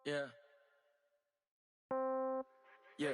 Yeah. Yeah.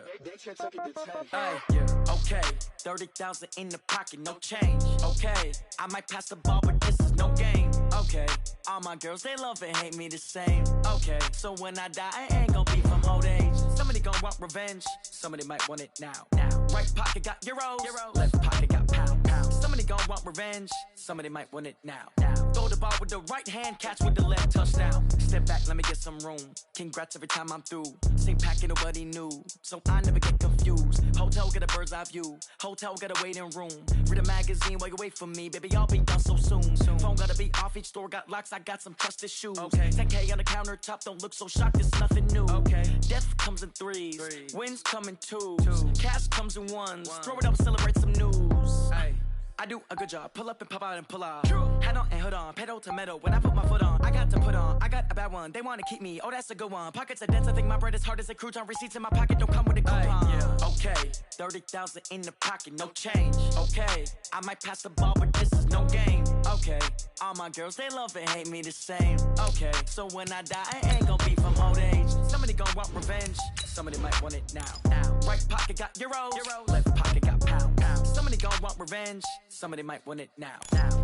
Ay, Yeah. okay, 30,000 in the pocket, no change. Okay, I might pass the ball, but this is no game. Okay, all my girls, they love and hate me the same. Okay, so when I die, I ain't gon' be from old age. Somebody gon' want revenge, somebody might want it now. Right pocket got euros, left pocket got pounds. Somebody gon' want revenge, somebody might want it now. Throw the ball with the right hand, catch with the left, touchdown. Step back, let me get some room. Congrats every time I'm through. Same packet, nobody knew, so I never get confused. Hotel get a bird's eye view, hotel got a waiting room. Read a magazine while you wait for me, baby, I'll be done so soon. Phone gotta be off, each store got locks, I got some trusted shoes. Okay. 10K on the countertop, don't look so shocked, it's nothing new. Okay. Death comes in threes, wins come in twos, cash comes in ones. Throw it up, celebrate some news. Ay. I do a good job, pull up and pop out and pull off. Hat on and hood on, pedal to metal. When I put my foot on, I got to put on. I got a bad one, they wanna keep me, oh that's a good one. Pockets are dense, I think my bread is hard as a crouton. Receipts in my pocket don't come with a coupon. Yeah. Okay, 30,000 in the pocket, no change. Okay, I might pass the ball, but this is no game. Okay, all my girls, they love and hate me the same. Okay, so when I die, I ain't gon' be from old age. Somebody gon' want revenge, somebody might want it now. Right pocket got euros, left pocket got pounds. Somebody gon' want revenge, somebody might want it now.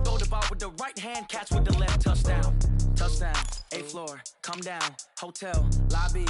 Throw the ball with the right hand, catch with the left, touchdown. Touchdown, 8th floor, come down, hotel, lobby.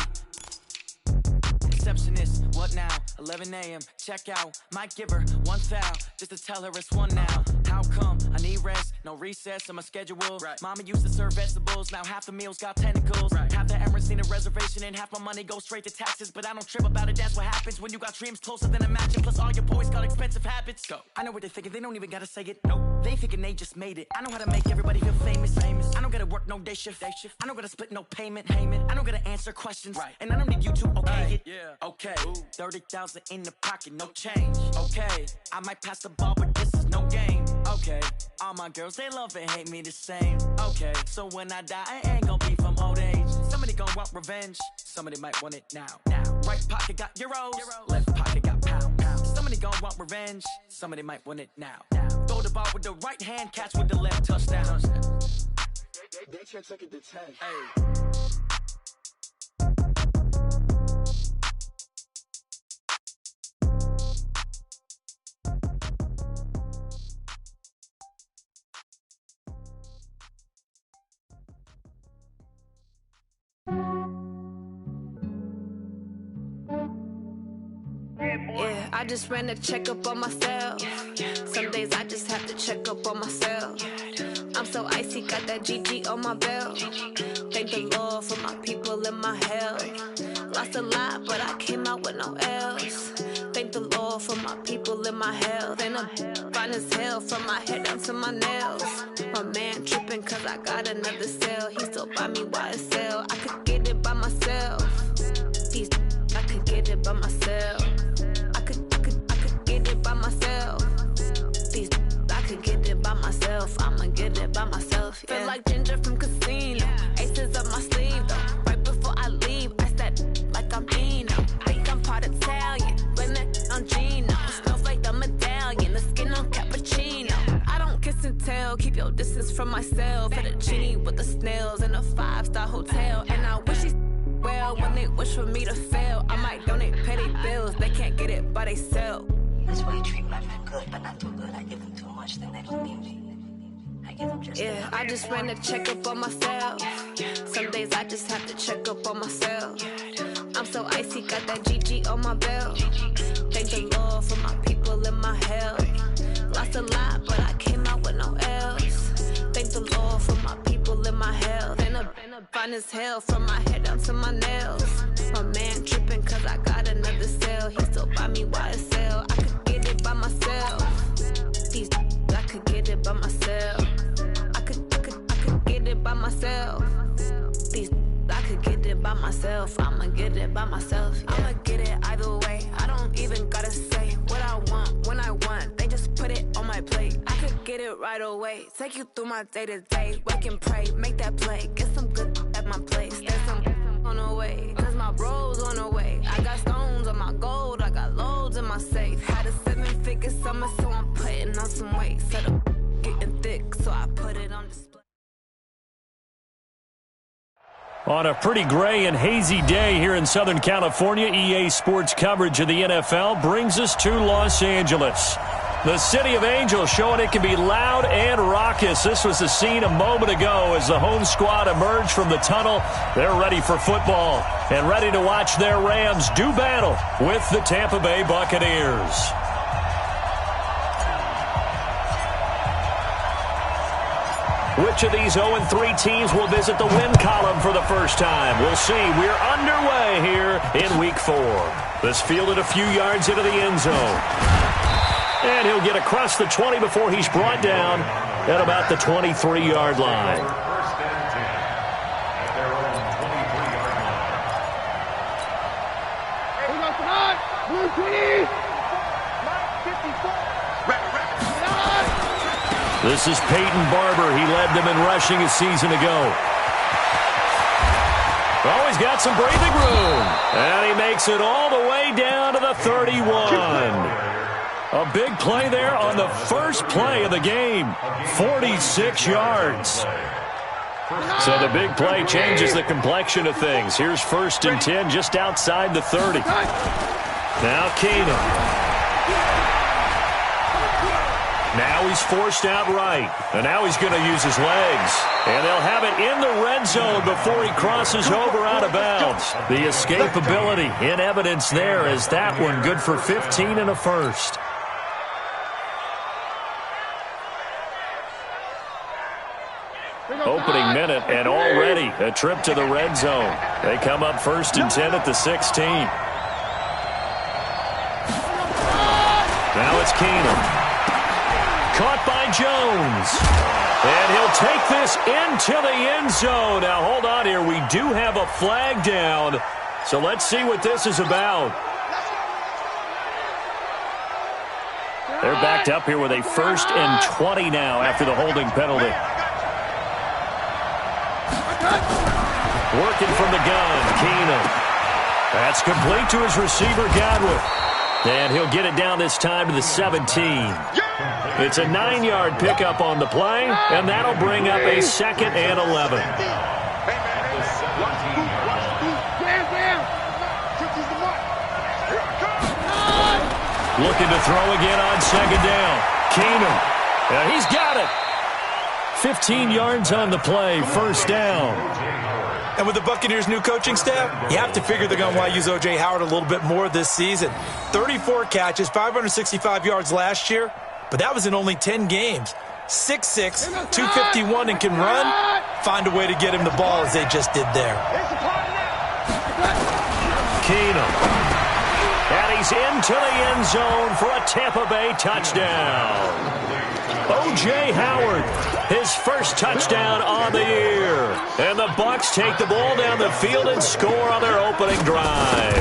Receptionist, what now? 11 a.m., check out. Might give her one foul, just to tell her it's one now. How come? I need rest, no recess in my schedule. Right. Mama used to serve vegetables, now half the meals got tentacles. Right. Half the Emirates need a reservation and half my money goes straight to taxes. But I don't trip about it, that's what happens when you got dreams closer than a mansion. Plus all your boys got expensive habits. Go. I know what they're thinking, they don't even gotta say it. Nope. They thinking they just made it. I know how to make everybody feel famous. I don't gotta work no day shift. I don't gotta split no payment. I don't gotta answer questions. Right. And I don't need you to okay it. Yeah. Okay, Ooh. 30,000 in the pocket, no change. Okay, I might pass the ball, but this is no game. Okay, all my girls, they love and hate me the same. Okay, so when I die, I ain't gon' be from old age. Somebody gon' want revenge, somebody might want it now. Right pocket got euros, left pocket got pounds. Somebody gon' want revenge, somebody might want it now. Throw the ball with the right hand, catch with the left, touchdown. They took it to 10. Hey. Yeah, I just ran a checkup on myself. Some days I just have to check up on myself. I'm so icy, got that GG on my belt. Thank the Lord for my people in my health. Lost a lot, but I came out with no L's. Thank the Lord for my people in my health. And I'm fine as hell from my head down to my nails. My man tripping cause I got another cell. He still buy me YSL. I could get it by myself. These I could get it by myself. I could get it by myself. These I could get it by myself. I'ma get it by myself. Yeah. Feel like Ginger from Casino. Aces up my sleeve though. Right before I leave, I step like I'm Dino. Think I'm part Italian, blame it on Gino. Smells like the medallion, the skin on cappuccino. I don't kiss and tell, keep your distance from myself. Fettuccine with the snails in a 5-star hotel. And I wish he's well when they wish for me to fail. I might donate petty bills, they can't get it by themselves. That's why you treat my friend good, but not too good. I give them too much, then they don't need me. I give them just Yeah, I just ran a checkup on myself. Some days I just have to check up on myself. I'm so icy, got that GG on my belt. Thank the Lord for my people in my health. Lost a lot, but I came out with no L's. Thank the Lord for my people in my health. And I'm fine as hell from my head down to my nails. My man tripping cause I got another cell. He still buy me YSL. I could get it by myself. These I could get it by myself. I could get it by myself. These I could get it by myself. I'ma get it by myself. Yeah. I'ma get it either way. I don't even gotta say what I want when I want. They just put it on my plate. I could get it right away. Take you through my day to day. Wake and pray, make that play. Get some good at my place. There's some on the way, cause my bro's on the way. I got stones on my gold. I got loads in my safe. Had a 7-figure summer, so I'm putting on some weight. Set up getting thick, so I put it on display. On a pretty gray and hazy day here in Southern California, EA Sports coverage of the NFL brings us to Los Angeles. The City of Angels showing it can be loud and raucous. This was the scene a moment ago as the home squad emerged from the tunnel. They're ready for football and ready to watch their Rams do battle with the Tampa Bay Buccaneers. Which of these 0-3 teams will visit the win column for the first time? We'll see. We're underway here in Week 4. This fielded a few yards into the end zone. And he'll get across the 20 before he's brought down at about the 23-yard line. Blue 20! 54! This is Peyton Barber. He led them in rushing a season ago. Oh, he's got some breathing room. And he makes it all the way down to the 31. A big play there on the first play of the game. 46 yards. So the big play changes the complexion of things. Here's 1st and 10 just outside the 30. Now Keenum. Now he's forced out right. And now he's going to use his legs. And they'll have it in the red zone before he crosses over out of bounds. The escapability in evidence there as that one good for 15 and a first. Opening minute and already a trip to the red zone. They come up 1st and 10 at the 16. Now it's Keenum. Caught by Jones. And he'll take this into the end zone. Now, hold on here. We do have a flag down. So let's see what this is about. They're backed up here with a 1st and 20 now after the holding penalty. Working from the gun, Keenum. That's complete to his receiver, Godwin. And he'll get it down this time to the 17. It's a 9-yard pickup on the play, and that'll bring up a 2nd and 11. Looking to throw again on 2nd down. Keenum. He's got it. 15 yards on the play, 1st down. And with the Buccaneers' new coaching staff, you have to figure they're going to want to use O.J. Howard a little bit more this season. 34 catches, 565 yards last year, but that was in only 10 games. 6'6", 251, and can run. Find a way to get him the ball as they just did there. Keenum. And he's into the end zone for a Tampa Bay touchdown. O.J. Howard, his first touchdown on the year. And the Bucs take the ball down the field and score on their opening drive.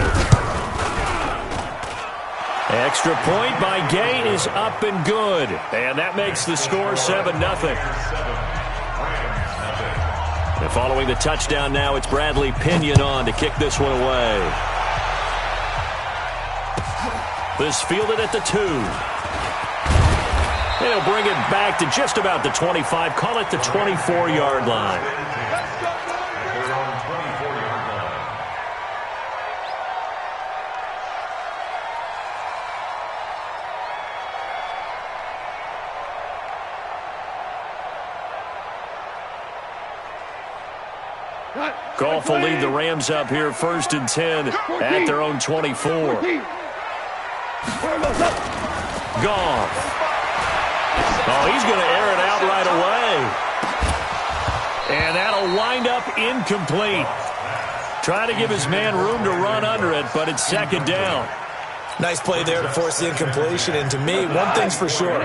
Extra point by Gay is up and good. And that makes the score 7-0. And following the touchdown now, it's Bradley Pinion on to kick this one away. This fielded at the 2. He'll bring it back to just about the 25. Call it the 24-yard line. Goff will lead the Rams up here 1st and 10 at their own 24. Goff. Oh, he's going to air it out right away. And that'll wind up incomplete. Trying to give his man room to run under it, but it's 2nd down. Nice play there to force the incompletion. And to me, one thing's for sure.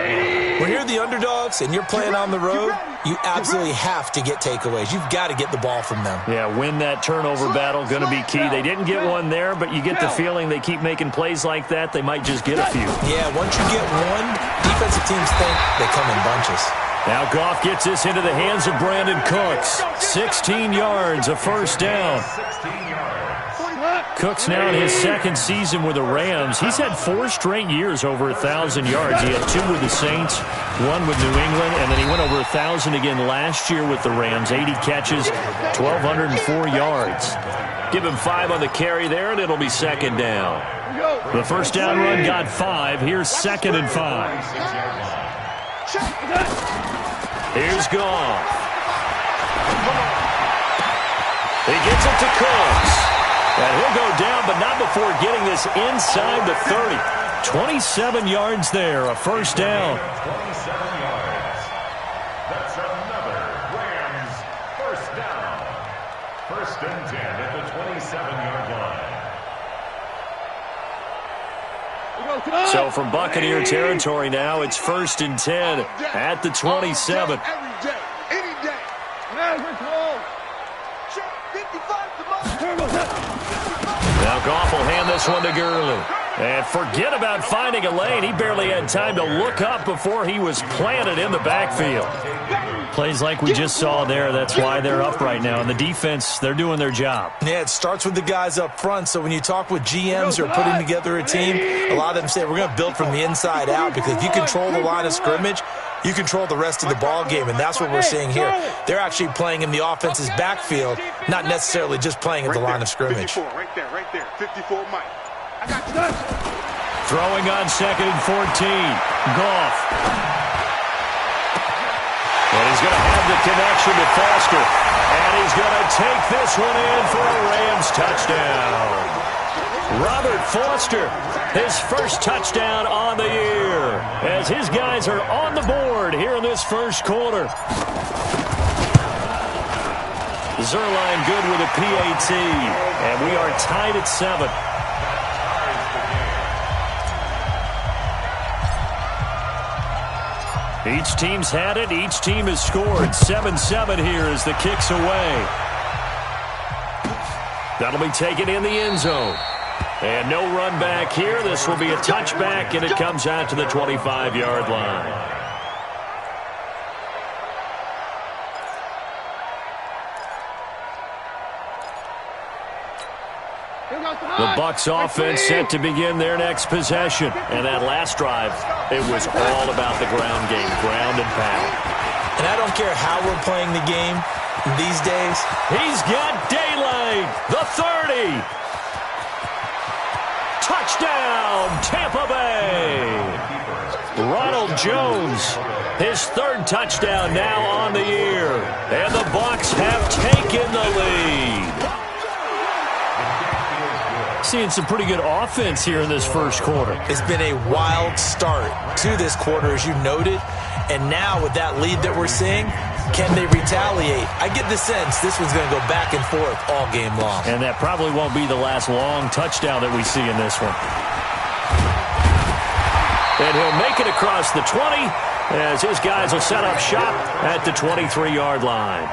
When you're the underdogs and you're playing on the road, you absolutely have to get takeaways. You've got to get the ball from them. Yeah, win that turnover battle, going to be key. They didn't get one there, but you get the feeling they keep making plays like that, they might just get a few. Yeah, once you get one, defensive teams think they come in bunches. Now Goff gets this into the hands of Brandon Cooks. 16 yards, a 1st down. Cook's now in his second season with the Rams. He's had 4 straight years over 1,000 yards. He had 2 with the Saints, 1 with New England, and then he went over 1,000 again last year with the Rams. 80 catches, 1,204 yards. Give him 5 on the carry there, and it'll be second down. The first down run got 5. Here's 2nd and 5. Here's Goff. He gets it to Cooks. And he'll go down, but not before getting this inside the 30. 27 yards there, a first down. 27 yards. That's another Rams first down. 1st and 10 at the 27-yard line. So from Buccaneer territory now, it's 1st and 10 at the 27. Every day, any day. Now Goff will hand this one to Gurley. And forget about finding a lane. He barely had time to look up before he was planted in the backfield. Plays like we just saw there. That's why they're up right now. And the defense, they're doing their job. Yeah, it starts with the guys up front. So when you talk with GMs who are putting together a team, a lot of them say we're going to build from the inside out, because if you control the line of scrimmage, you control the rest of the ball game, and that's what we're seeing here. They're actually playing in the offense's backfield, not necessarily just playing at the line of scrimmage. 54, right there. 54, Mike. I got you. Throwing on 2nd and 14. Goff. And he's going to have the connection to Foster. And he's going to take this one in for a Rams touchdown. Robert Foster, his first touchdown on the year, as his guys are on the board here in this first quarter. Zerline good with a PAT, and we are tied at 7. Each team's had it. Each team has scored. 7-7 here as the kick's away. That'll be taken in the end zone. And no run back here. This will be a touchback, and it comes out to the 25-yard line. The Bucs offense set to begin their next possession. And that last drive, it was all about the ground game, ground and pound. And I don't care how we're playing the game these days. He's got daylight. The 30. Touchdown, Tampa Bay. Ronald Jones, his 3rd touchdown now on the year. And the Bucs have taken the lead. Seeing some pretty good offense here in this first quarter. It's been a wild start to this quarter, as you noted. And now with that lead that we're seeing, can they retaliate? I get the sense this one's going to go back and forth all game long. And that probably won't be the last long touchdown that we see in this one. And he'll make it across the 20 as his guys will set up shop at the 23-yard line.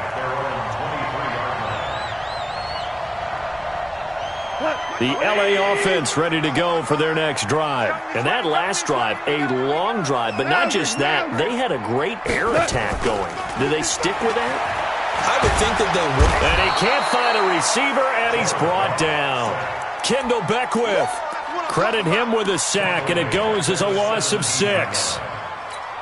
The LA offense ready to go for their next drive. And that last drive, a long drive, but not just that. They had a great air attack going. Do they stick with that? I would think that they would. And he can't find a receiver, and he's brought down. Kendall Beckwith. Credit him with a sack, and it goes as a loss of 6.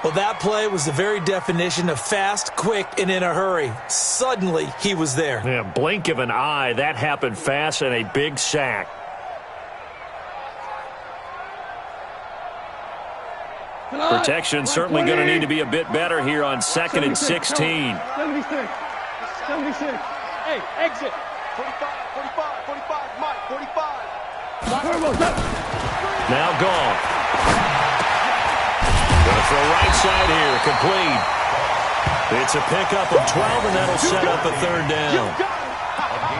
Well, that play was the very definition of fast, quick, and in a hurry. Suddenly, he was there. Yeah, blink of an eye. That happened fast, and a big sack. Protection certainly going to need to be a bit better here on 2nd and 16. 76. Hey, exit. 45, Mike, 45. Now gone. Going to throw right side here, complete. It's a pickup of 12, and that'll set up a 3rd down.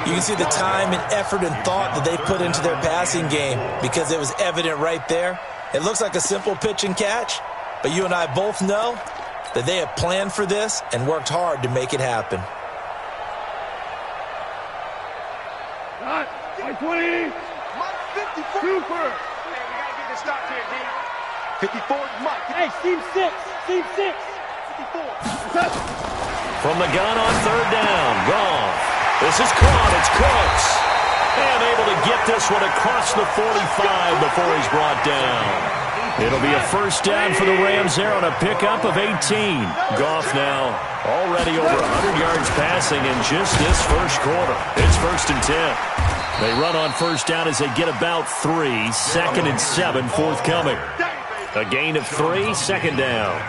You can see the time and effort and thought that they put into their passing game, because it was evident right there. It looks like a simple pitch and catch, but you and I both know that they have planned for this and worked hard to make it happen. Mike 20. Mike 54. Cooper. Hey, we got to get this stop here, D. 54, Mike. Hey, Team 6. Team 6. 54. From the gun on 3rd down. Gone. This is caught. It's Cooks. And able to get this this one across the 45 before he's brought down. It'll be a first down for the Rams there on a pickup of 18. Goff now already over 100 yards passing in just this first quarter. It's 1st and 10. They run on first down as they get about 3. 2nd and 7 forthcoming. A gain of 3, 2nd down.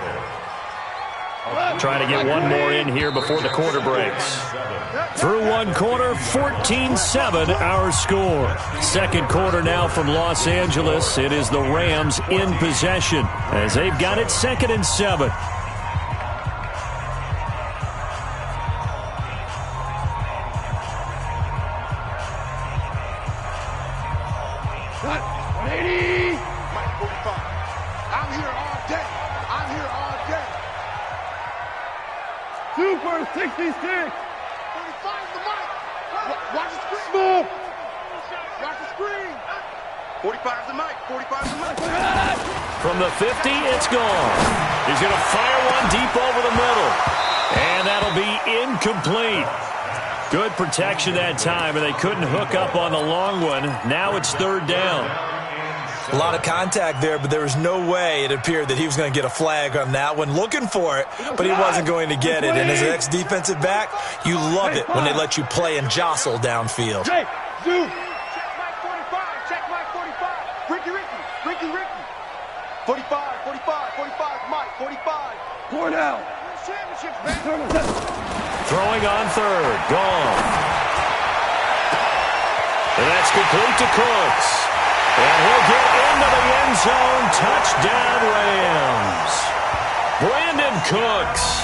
Trying to get one more in here before the quarter breaks. Through one quarter, 14-7 our score. 2nd quarter now from Los Angeles. It is the Rams in possession as they've got it 2nd and 7. Super 66. 45 the mic. Watch the screen. Smoke. Watch the screen. 45 the mic. 45 the mic. From the 50, it's gone. He's going to fire one deep over the middle. And that'll be incomplete. Good protection that time, and they couldn't hook up on the long one. Now it's 3rd down. A lot of contact there, but there was no way it appeared that he was going to get a flag on that one. Looking for it, but he wasn't going to get it. And as an ex-defensive back, you love it when they let you play and jostle downfield. Check Mike 45. Check Mike 45. Ricky. 45, Mike, 45. Four down. Championships, man. Throwing on 3rd. Gone. And that's complete to Cooks. And he'll get into the end zone. Touchdown, Rams. Brandon Cooks,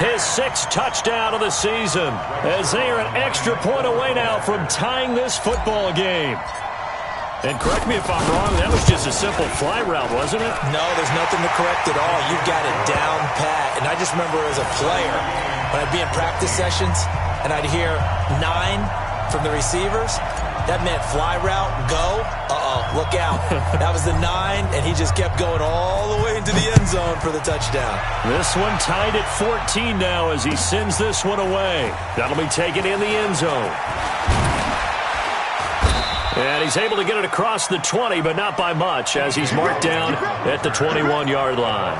his 6th touchdown of the season, as they are an extra point away now from tying this football game. And correct me if I'm wrong, that was just a simple fly route, wasn't it? No, there's nothing to correct at all. You've got it down pat. And I just remember as a player, when I'd be in practice sessions, and I'd hear 9 from the receivers, that meant fly route, go, look out. That was the 9, and he just kept going all the way into the end zone for the touchdown. This one tied at 14 now as he sends this one away. That'll be taken in the end zone. And he's able to get it across the 20, but not by much, as he's marked down at the 21-yard line.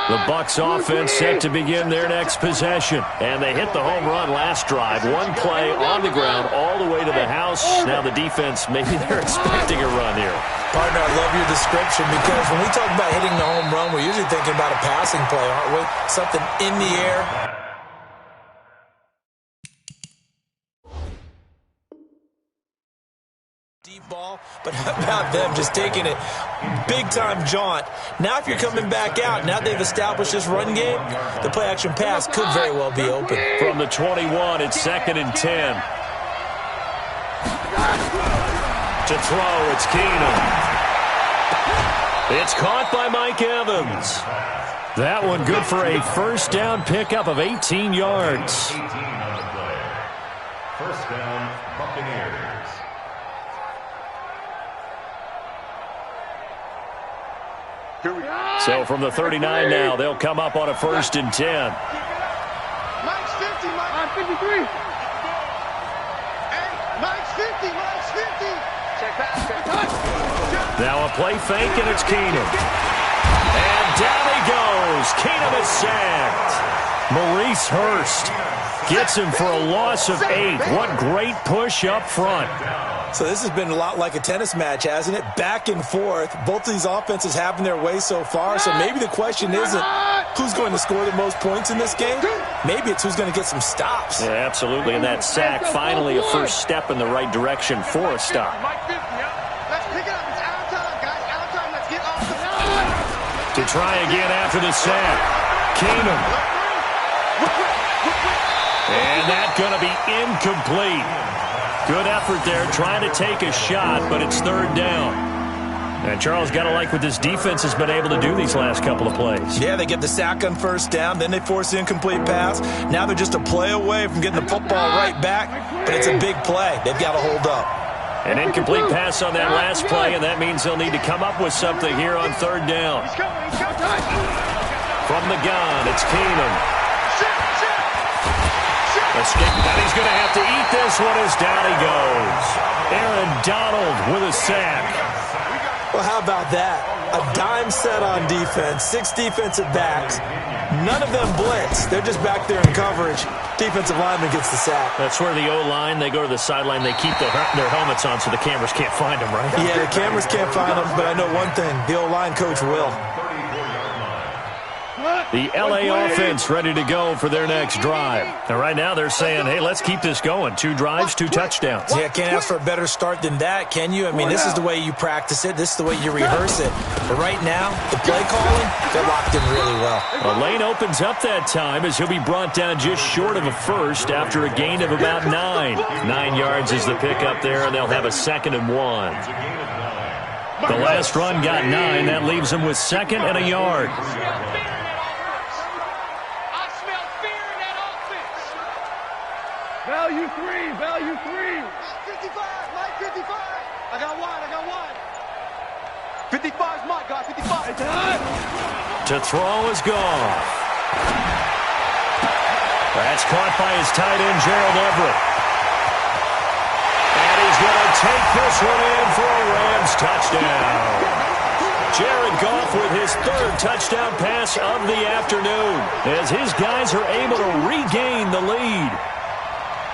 The Bucs offense set to begin their next possession. And they hit the home run last drive. One play on the ground all the way to the house. Now the defense, maybe they're expecting a run here. Partner, I love your description because when we talk about hitting the home run, we're usually thinking about a passing play, aren't we? Something in the air. Deep ball, but how about them just taking it big-time jaunt? Now if you're coming back out, now they've established this run game, the play-action pass could very well be open. From the 21, it's 2nd and 10. To throw, it's Keenum. It's caught by Mike Evans. That one good for a first down pickup of 18 yards. 18 on the play. First down, Buccaneers. So from the 39 now, they'll come up on a 1st and 10. Mike's 50, Mike's 53. Hey, Mike's 50, Mike's 50. Check pass. Now a play fake, and it's Keenum. And down he goes. Keenum is sacked. Maurice Hurst gets him for a loss of 8. What great push up front. So this has been a lot like a tennis match, hasn't it? Back and forth. Both of these offenses having their way so far. So maybe the question isn't who's going to score the most points in this game. Maybe it's who's going to get some stops. Yeah, absolutely. And that sack, finally a first step in the right direction for a stop. Let's pick it up. It's out of time, guys. Out of time. Let's get off the field. To try again after the sack. Keenum. And that's going to be incomplete. Good effort there, trying to take a shot, but it's 3rd down. And Charles, got to like what this defense has been able to do these last couple of plays. Yeah, they get the sack on first down, then they force the incomplete pass. Now they're just a play away from getting the football right back, but it's a big play. They've got to hold up. An incomplete pass on that last play, and that means they'll need to come up with something here on third down. From the gun, it's Keenum. And he's going to have to eat this one as down he goes. Aaron Donald with a sack. Well, how about that? A dime set on defense, 6 defensive backs. None of them blitz. They're just back there in coverage. Defensive lineman gets the sack. That's where the O-line, they go to the sideline, they keep their helmets on so the cameras can't find them, right? Yeah, the cameras can't find them, but I know one thing. The O-line coach will. The L.A. offense ready to go for their next drive. And right now they're saying, hey, let's keep this going. 2 drives, 2 touchdowns. Yeah, can't ask for a better start than that, can you? I mean, this is the way you practice it. This is the way you rehearse it. But right now, the play calling, they're locked in really well. A lane opens up that time as he'll be brought down just short of a first after a gain of about 9. 9 yards is the pickup there, and they'll have a 2nd and 1. The last run got 9. That leaves them with 2nd and a yard. Value 3, value 3. 55, Mike, 55. I got one. 55's Mike, got 55. To throw is Goff. That's caught by his tight end, Gerald Everett. And he's going to take this one in for a Rams touchdown. Jared Goff with his 3rd touchdown pass of the afternoon as his guys are able to regain the lead.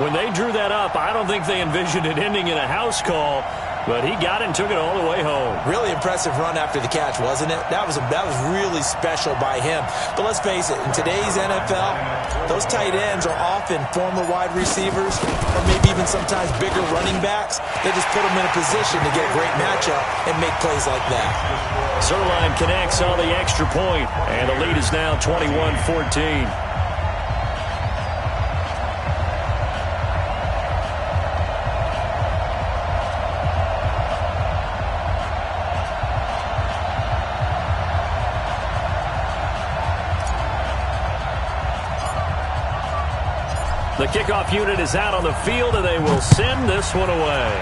When they drew that up, I don't think they envisioned it ending in a house call, but he got it and took it all the way home. Really impressive run after the catch, wasn't it? That was really special by him. But let's face it, in today's NFL, those tight ends are often former wide receivers or maybe even sometimes bigger running backs. They just put them in a position to get a great matchup and make plays like that. Zerline connects on the extra point, and the lead is now 21-14. The kickoff unit is out on the field, and they will send this one away.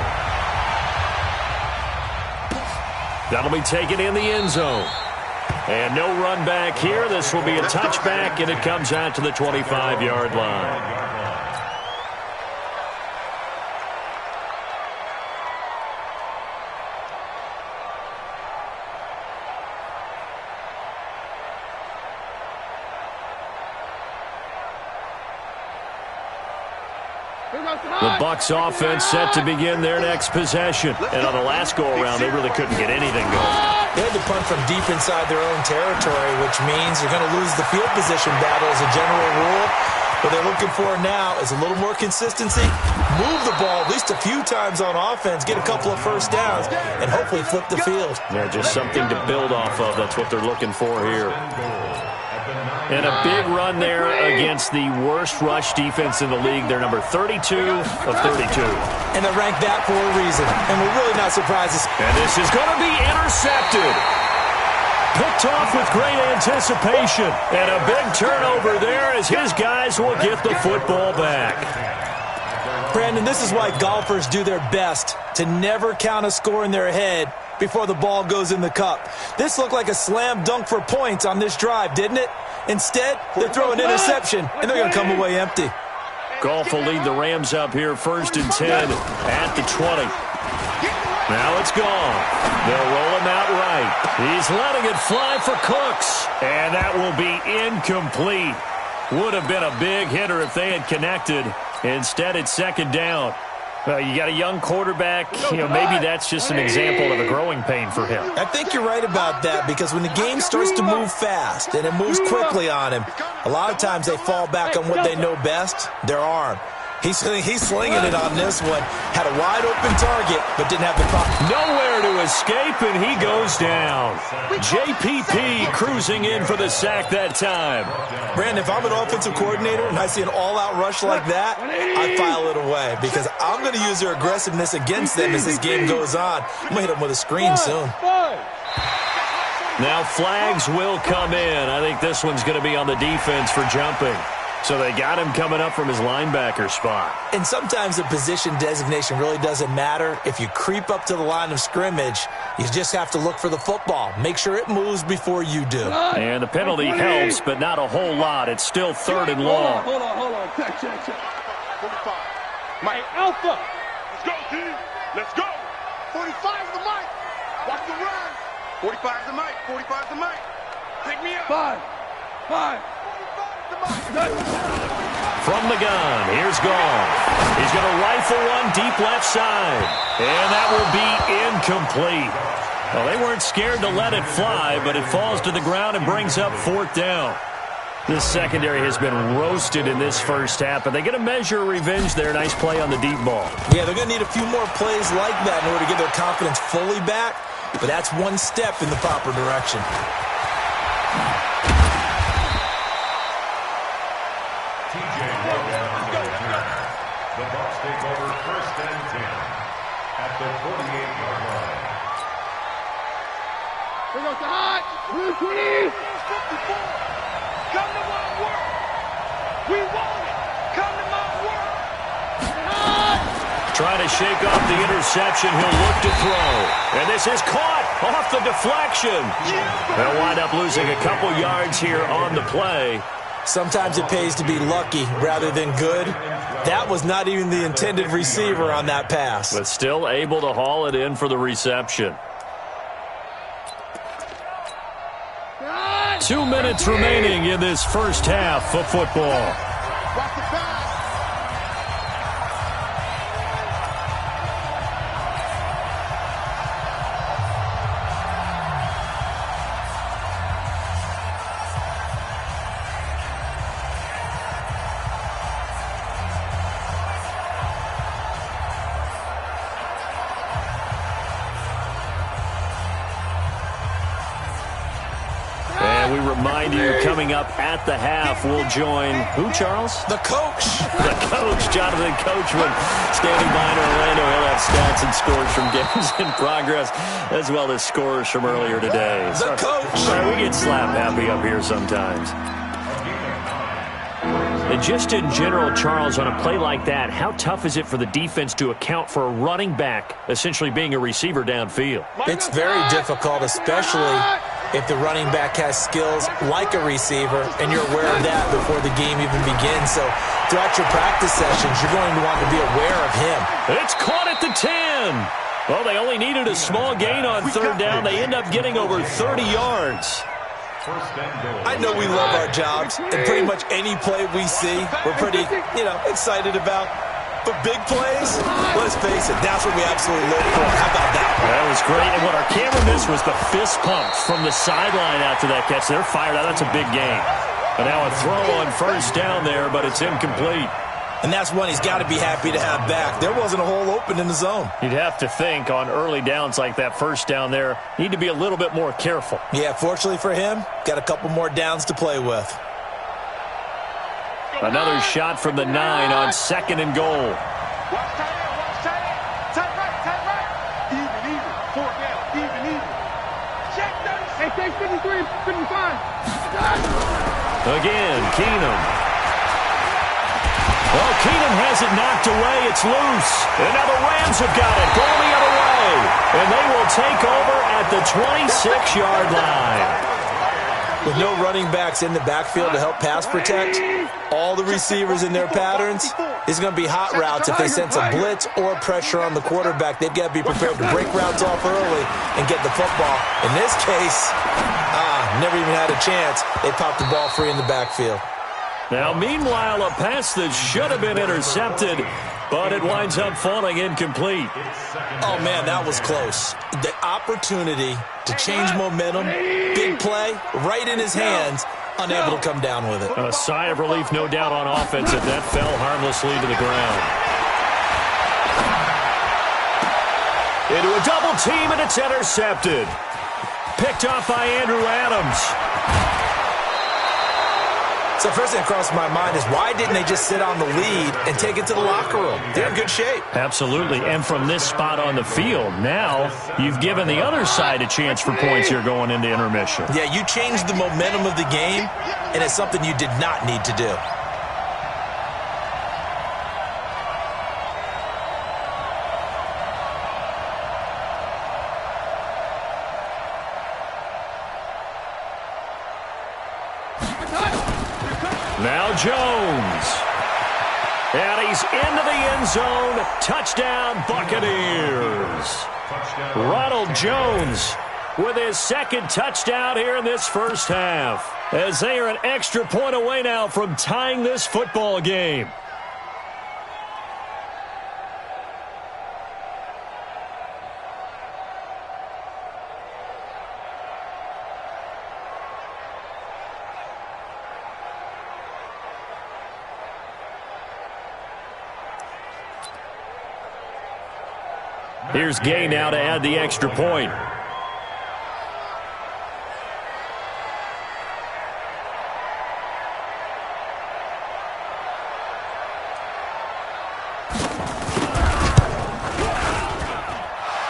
That'll be taken in the end zone. And no run back here. This will be a touchback, and it comes out to the 25-yard line. The Bucs offense set to begin their next possession. And on the last go-around, they really couldn't get anything going. They had to punt from deep inside their own territory, which means they're going to lose the field position battle as a general rule. What they're looking for now is a little more consistency, move the ball at least a few times on offense, get a couple of first downs, and hopefully flip the field. Yeah, just something to build off of. That's what they're looking for here. And a big run there against the worst rush defense in the league. They're number 32 of 32. And they ranked that for a reason. And we're really not surprised. And this is going to be intercepted. Picked off with great anticipation. And a big turnover there as his guys will get the football back. Brandon, this is why golfers do their best to never count a score in their head before the ball goes in the cup. This looked like a slam dunk for points on this drive, didn't it? Instead, they throw an interception, and they're going to come away empty. Goff will lead the Rams up here 1st and 10 at the 20. Now it's gone. They'll roll him out right. He's letting it fly for Cooks, and that will be incomplete. Would have been a big hitter if they had connected. Instead, it's 2nd down. You got a young quarterback. Maybe that's just an example of a growing pain for him. I think you're right about that because when the game starts to move fast and it moves quickly on him, a lot of times they fall back on what they know best, their arm. He's slinging it on this one. Had a wide-open target, but didn't have the pop. Nowhere to escape, and he goes down. JPP cruising in for the sack that time. Brandon, if I'm an offensive coordinator and I see an all-out rush like that, I file it away because I'm going to use their aggressiveness against them as this game goes on. I'm going to hit them with a screen soon. Now flags will come in. I think this one's going to be on the defense for jumping. So they got him coming up from his linebacker spot. And sometimes the position designation really doesn't matter. If you creep up to the line of scrimmage, you just have to look for the football. Make sure it moves before you do. And the penalty helps, but not a whole lot. It's still 3rd and long. Hold on. Check. 45. Mike Alpha. Let's go, team. Let's go. 45's the mic. Watch the run. 45's the mic. 45's the mic. Pick me up. 5. From the gun, here's Gall. He's going to rifle one deep left side. And that will be incomplete. Well, they weren't scared to let it fly, but it falls to the ground and brings up 4th down. This secondary has been roasted in this first half, but they get a measure of revenge there. Nice play on the deep ball. Yeah, they're going to need a few more plays like that in order to get their confidence fully back, but that's one step in the proper direction. The Bucs take over 1st and 10 at the 48-yard line. Here goes the hot. 120. 54. Come to my work. We want it. Come to my work. Trying to shake off the interception. He'll look to throw. And this is caught off the deflection. They'll wind up losing a couple yards here on the play. Sometimes it pays to be lucky rather than good. That was not even the intended receiver on that pass. But still able to haul it in for the reception. 2 minutes remaining in this first half of football. Watch the pass. We remind you, coming up at the half, we'll join who, Charles? The coach. The coach, Jonathan Coachman, standing by in Orlando. He'll have stats and scores from games in progress, as well as scores from earlier today. The coach. We get slap happy up here sometimes. And just in general, Charles, on a play like that, how tough is it for the defense to account for a running back essentially being a receiver downfield? It's very difficult, especially if the running back has skills like a receiver, and you're aware of that before the game even begins. So throughout your practice sessions, you're going to want to be aware of him. It's caught at the 10. Well, they only needed a small gain on 3rd down. They end up getting over 30 yards. I know we love our jobs, and pretty much any play we see, we're pretty, excited about. But big plays, let's face it, that's what we absolutely live for. How about that? That was great. And what our camera missed was the fist pump from the sideline after that catch. They're fired out. That's a big gain. And now a throw on 1st down there, but it's incomplete. And that's one he's got to be happy to have back. There wasn't a hole open in the zone. You'd have to think on early downs like that 1st down there, need to be a little bit more careful. Yeah, fortunately for him, got a couple more downs to play with. Another shot from the 9 on 2nd and goal. Watch tight end. Tight right. Even. 4 down. Even. Check 30. Hey, 53, 55. Again, Keenum. Well, Keenum has it knocked away. It's loose. And now the Rams have got it. Going the other way. And they will take over at the 26-yard line. With no running backs in the backfield to help pass protect, all the receivers in their patterns, it's going to be hot routes if they sense a blitz or pressure on the quarterback. They've got to be prepared to break routes off early and get the football. In this case, never even had a chance. They popped the ball free in the backfield. Now, meanwhile, a pass that should have been intercepted, but it winds up falling incomplete. Oh, man, that was close. The opportunity to change momentum, big play, right in his hands, unable to come down with it. A sigh of relief, no doubt, on offense if that fell harmlessly to the ground. Into a double team, and it's intercepted. Picked off by Andrew Adams. So first thing that crossed my mind is why didn't they just sit on the lead and take it to the locker room? They're in good shape. Absolutely. And from this spot on the field, now you've given the other side a chance for points here going into intermission. Yeah, you changed the momentum of the game, and it's something you did not need to do. Now Jones. And he's into the end zone. Touchdown, Buccaneers. Ronald Jones with his second touchdown here in this first half, as they are an extra point away now from tying this football game. Here's Gay now to add the extra point.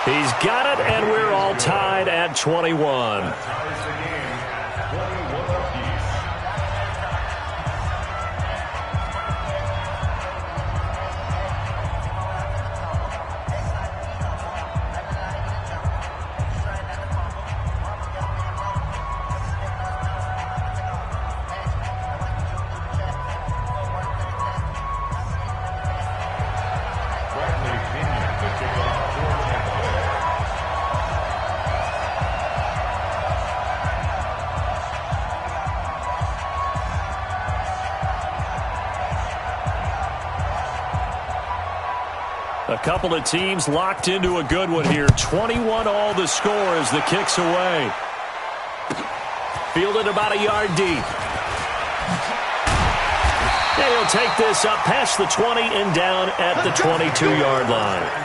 He's got it, and we're all tied at 21. A couple of teams locked into a good one here. 21 all the score as the kick's away. Fielded about a yard deep. And he'll take this up past the 20 and down at the 22-yard line.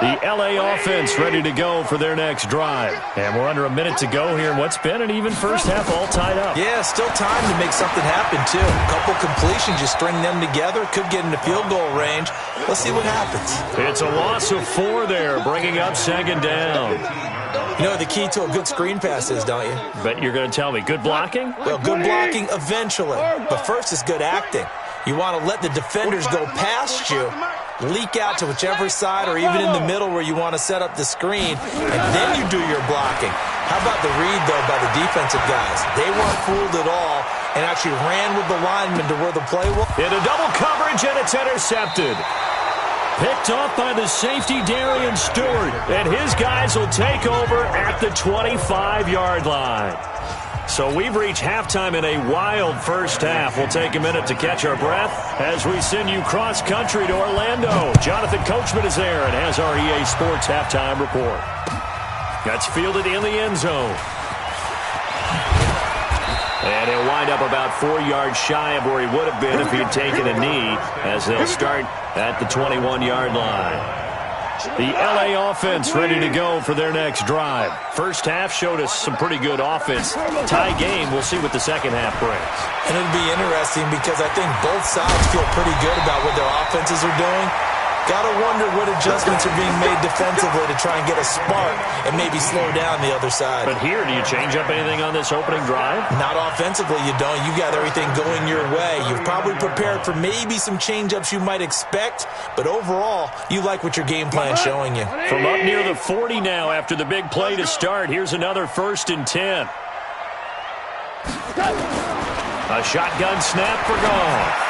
The L.A. offense ready to go for their next drive. And we're under a minute to go here in what's been an even first half, all tied up. Yeah, still time to make something happen, too. A couple completions, just string them together. Could get into field goal range. Let's see what happens. It's a loss of 4 there, bringing up second down. You know what the key to a good screen pass is, don't you? But you're going to tell me, good blocking? Well, good blocking eventually. But first is good acting. You want to let the defenders go past you, leak out to whichever side or even in the middle where you want to set up the screen, and then you do your blocking. How about the read, though, by the defensive guys? They weren't fooled at all and actually ran with the lineman to where the play was. In a double coverage, and it's intercepted. Picked off by the safety, Darian Stewart, and his guys will take over at the 25-yard line. So we've reached halftime in a wild first half. We'll take a minute to catch our breath as we send you cross-country to Orlando. Jonathan Coachman is there and has our EA Sports halftime report. That's fielded in the end zone. And he'll wind up about 4 yards shy of where he would have been if he had taken a knee, as they'll start at the 21-yard line. The L.A. offense ready to go for their next drive. First half showed us some pretty good offense. Tie game, we'll see what the second half brings. And it'll be interesting because I think both sides feel pretty good about what their offenses are doing. Got to wonder what adjustments are being made defensively to try and get a spark and maybe slow down the other side. But here, do you change up anything on this opening drive? Not offensively, you don't. You got everything going your way. You've probably prepared for maybe some change-ups you might expect, but overall, you like what your game plan's showing you. From up near the 40 now after the big play to start, here's another 1st and 10. A shotgun snap for Goff.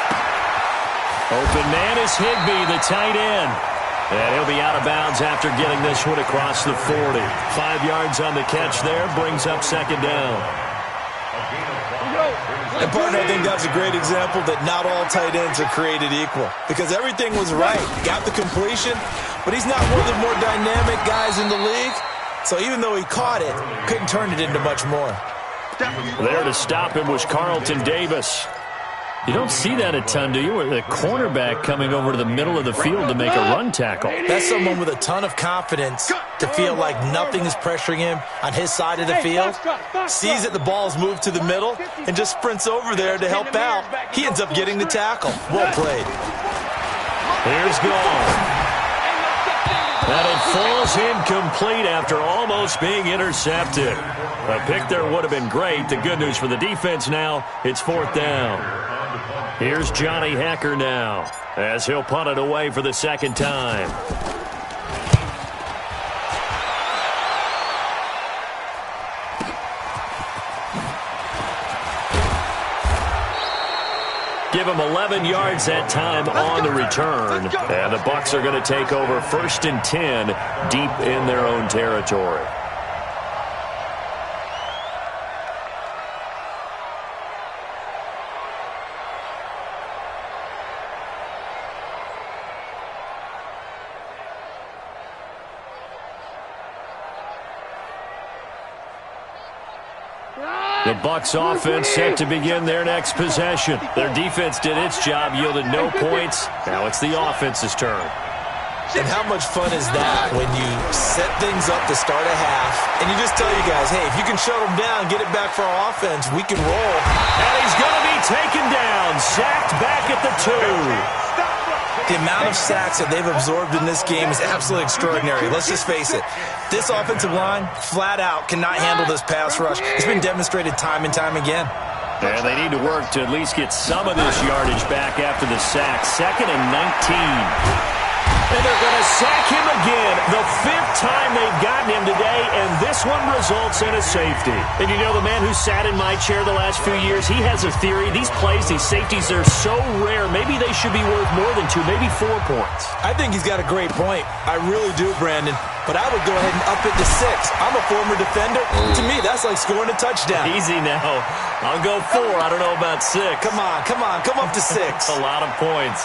Open man is Higbee, the tight end. And he'll be out of bounds after getting this one across the 40. 5 yards on the catch there, brings up second down. And, partner, I think that's a great example that not all tight ends are created equal. Because everything was right. Got the completion, but he's not one of the more dynamic guys in the league. So even though he caught it, couldn't turn it into much more. There to stop him was Carlton Davis. You don't see that a ton, do you? With a cornerback coming over to the middle of the field to make a run tackle. That's someone with a ton of confidence to feel like nothing is pressuring him on his side of the field. Sees that the ball's moved to the middle and just sprints over there to help out. He ends up getting the tackle. Well played. Here's Goff. And it falls incomplete after almost being intercepted. A pick there would have been great. The good news for the defense now, it's 4th down. Here's Johnny Hecker now, as he'll punt it away for the second time. give him 11 yards that time on the return. And the Bucs are going to take over 1st and 10 deep in their own territory. The Bucs offense set to begin their next possession. Their defense did its job, yielded no points. Now it's the offense's turn. And how much fun is that when you set things up to start a half, and you just tell you guys, hey, if you can shut them down, get it back for our offense, we can roll. And he's going to be taken down, sacked back at the 2. The amount of sacks that they've absorbed in this game is absolutely extraordinary. Let's just face it. This offensive line, flat out, cannot handle this pass rush. It's been demonstrated time and time again. And they need to work to at least get some of this yardage back after the sack. 2nd and 19. And they're going to sack him again. The 5th time they've gotten him today, and this one results in a safety. And you know, the man who sat in my chair the last few years, he has a theory. These plays, these safeties, they're so rare. Maybe they should be worth more than 2, maybe 4 points. I think he's got a great point. I really do, Brandon. But I would go ahead and up it to 6. I'm a former defender. To me, that's like scoring a touchdown. Easy now. I'll go 4. I don't know about 6. Come on. Come up to 6. A lot of points.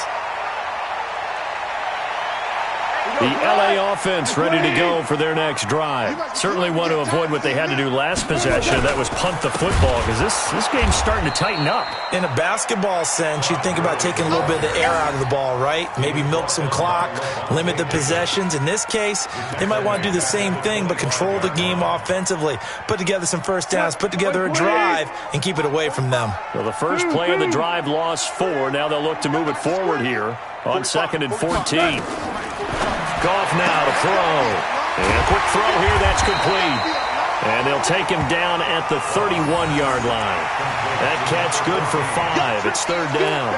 The LA offense ready to go for their next drive. Certainly want to avoid what they had to do last possession. That was punt the football, because this game's starting to tighten up. In a basketball sense, you think about taking a little bit of the air out of the ball, right? Maybe milk some clock, limit the possessions. In this case, they might want to do the same thing, but control the game offensively. Put together some first downs, put together a drive, and keep it away from them. Well, the first play of the drive lost 4. Now they'll look to move it forward here on 2nd and 14. Goff now to throw. And a quick throw here, that's complete. And they'll take him down at the 31-yard line. That catch good for 5. It's 3rd down.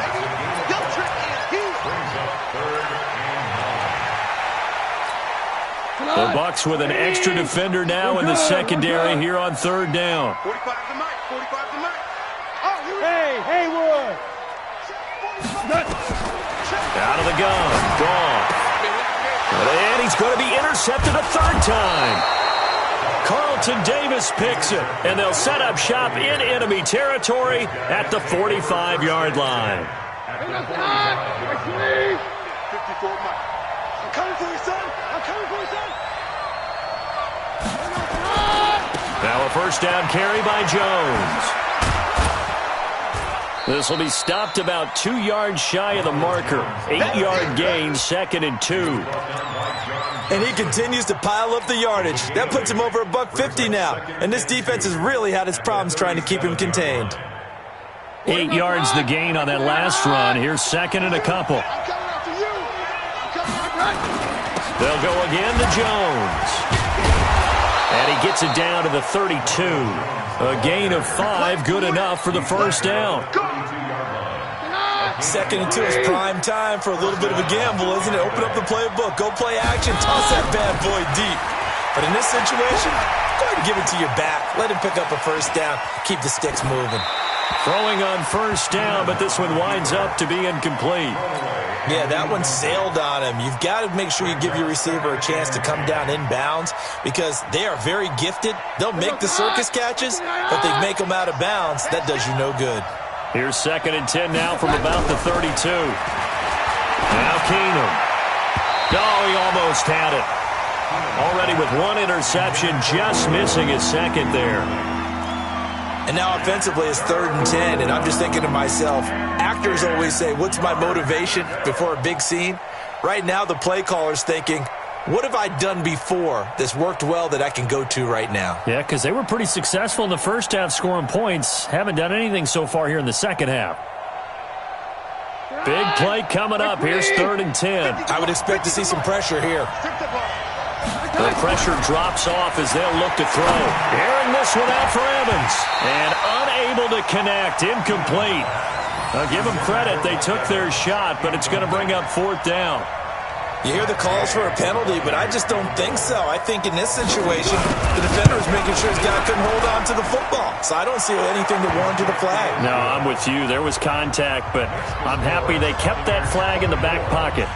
The Bucs with an extra defender now in the secondary here on 3rd down. 45 to Mike. 45 to Mike. Hey, Haywood. Out of the gun. Gone. And he's going to be intercepted a 3rd time. Carlton Davis picks it, and they'll set up shop in enemy territory at the 45-yard line. 54 Mike. I'm coming for you, son. I'm coming for you, son. Now a first down carry by Jones. This will be stopped about 2 yards shy of the marker. 8-yard gain, 2nd and 2. And he continues to pile up the yardage. That puts him over $150 now. And this defense has really had its problems trying to keep him contained. 8 yards the gain on that last run. Here's 2nd and a couple. They'll go again to Jones. And he gets it down to the 32. A gain of 5, good enough for the first down. 2nd and 2 is prime time for a little bit of a gamble, isn't it? Open up the playbook, go play action, toss that bad boy deep. But in this situation, go ahead and give it to your back. Let him pick up a first down, keep the sticks moving. Throwing on first down, but this one winds up to be incomplete. Yeah, that one sailed on him. You've got to make sure you give your receiver a chance to come down inbounds because they are very gifted. They'll make the circus catches, but they make them out of bounds. That does you no good. Here's 2nd and 10 now from about the 32. Now Keenum. Oh, he almost had it. Already with 1 interception, just missing his 2nd there. And now offensively it's 3rd and 10, and I'm just thinking to myself, actors always say, what's my motivation before a big scene? Right now the play caller's thinking, what have I done before that's worked well that I can go to right now? Yeah, because they were pretty successful in the first half scoring points. Haven't done anything so far here in the second half. Big play coming up. Here's 3rd and 10. I would expect to see some pressure here. The pressure drops off as they'll look to throw. Airing this one out for Evans. And unable to connect. Incomplete. I'll give them credit. They took their shot, but it's going to bring up 4th down. You hear the calls for a penalty, but I just don't think so. I think in this situation, the defender is making sure his guy couldn't hold on to the football. So I don't see anything that warranted a flag. No, I'm with you. There was contact, but I'm happy they kept that flag in the back pocket.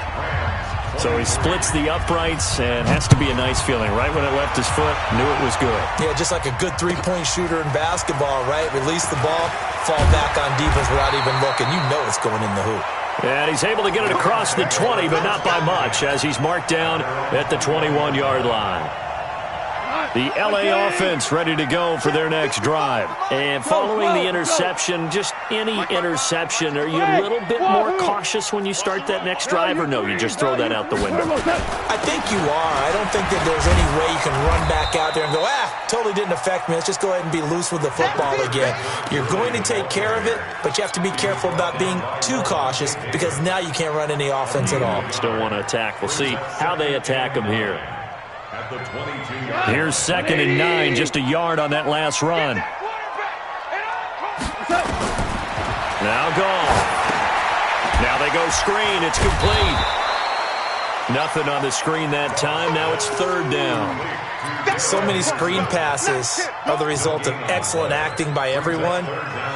So he splits the uprights, and has to be a nice feeling. Right when it left his foot, knew it was good. Yeah, just like a good three-point shooter in basketball, right? Release the ball, fall back on defense without even looking. You know it's going in the hoop. And he's able to get it across the 20, but not by much, as he's marked down at the 21-yard line. The L.A. offense ready to go for their next drive. And following the interception, just any interception, are you a little bit more cautious when you start that next drive, or no, you just throw that out the window? I think you are. I don't think that there's any way you can run back out there and go, totally didn't affect me. Let's just go ahead and be loose with the football again. You're going to take care of it, but you have to be careful about being too cautious because now you can't run any offense at all. Still want to attack. We'll see how they attack them here. Here's 2nd and 9, just a yard on that last run. Now gone. Now they go screen. It's complete. Nothing on the screen that time. Now it's 3rd down. So many screen passes are the result of excellent acting by everyone.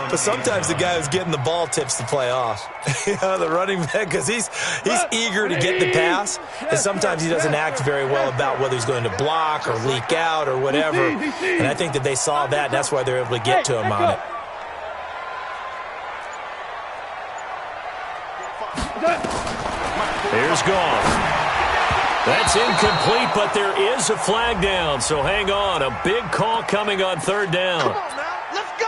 But sometimes the guy who's getting the ball tips the play off. The running back, because he's eager to get the pass. And sometimes he doesn't act very well about whether he's going to block or leak out or whatever. And I think that they saw that, and that's why they're able to get to him on it. Here's gone. That's incomplete, but there is a flag down, so hang on. A big call coming on 3rd down. Come on now, let's go.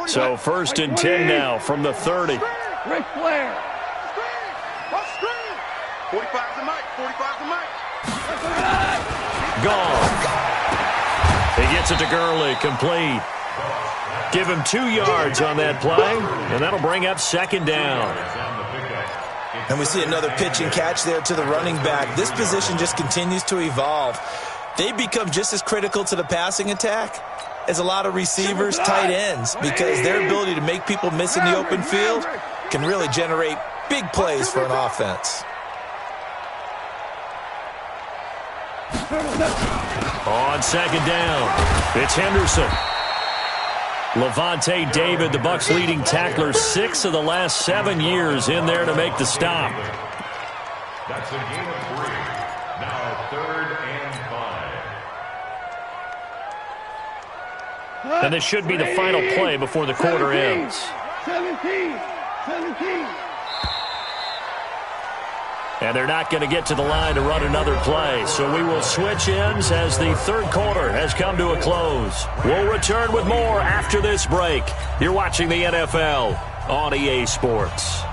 So 1st and 10 now from the 30. Ric Flair. 45's the mic. 45's the mic. Gone. He gets it to Gurley, complete. Give him 2 yards on that play, and that'll bring up 2nd down. And we see another pitch and catch there to the running back. This position just continues to evolve. They become just as critical to the passing attack as a lot of receivers, tight ends, because their ability to make people miss in the open field can really generate big plays for an offense. On 2nd down, it's Henderson. Levante David, the Bucs' leading tackler, 6 of the last 7 years in there to make the stop. That's a gain of 3. Now 3rd and 5. And this should be the final play before the quarter ends. 17. And they're not going to get to the line to run another play. So we will switch ends as the 3rd quarter has come to a close. We'll return with more after this break. You're watching the NFL on EA Sports.